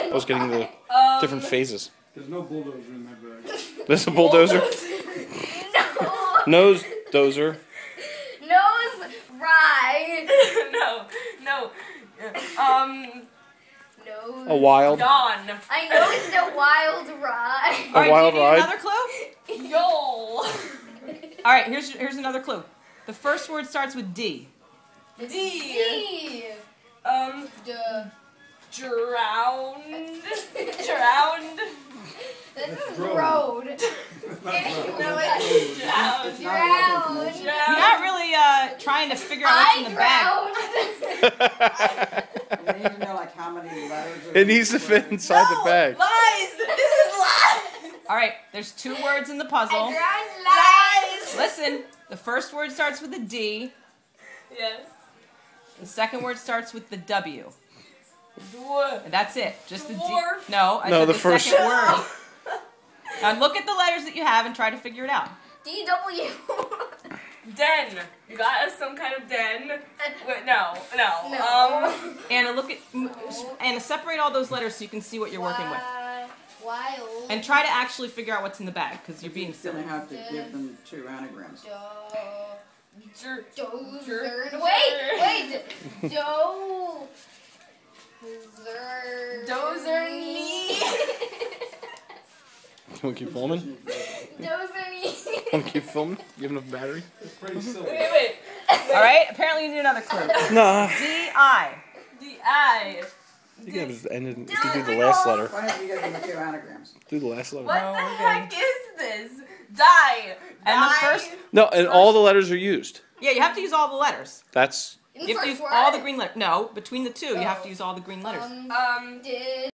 I was getting the different phases. There's no bulldozer in that bag. There's a bulldozer. No. Nose dozer. Nose ride. No. Nose. A wild. Yawn. I know it's a wild ride. A wild do you need ride. another clue? Yol. All right, here's another clue. The first word starts with D. D. D. Duh. Drowned. Drowned. This is road. road. No, it's drowned. Drowned. You're not really trying to figure out what's in the bag. You need to know like how many letters. It needs to fit inside the bag. Lies. This is lies. All right, there's 2 words in the puzzle. Lies. Listen, the first word starts with a D. Yes. The second word starts with the W. Dwarf. And that's it. Just the D. Dwarf. No, I No, said the the first- second word. Now look at the letters that you have and try to figure it out. DW. Den. You got us some kind of den. Wait, no. No. Anna, look at Anna. Separate all those letters so you can see what you're working with, Wild. and try to actually figure out what's in the bag because you're being You're silly. gonna have to give them 2 anagrams. Dozer. Wait. Dozer knee. You want to keep filming? Dozer knee. Want to keep filming? You have enough battery? It's pretty silly. Wait. All right. Apparently, you need another clue. Nah. D-I. The eye. You gotta just end it. You can do the last letter. Why don't you give them 2 anagrams? Do the last letter. What No, the we're heck is this? Die. And the Die. first. No, and all the letters are used. Yeah, you have to use all the letters. That's In the You have to first use word. all the green letters. No, between the 2, you have to use all the green letters. Did.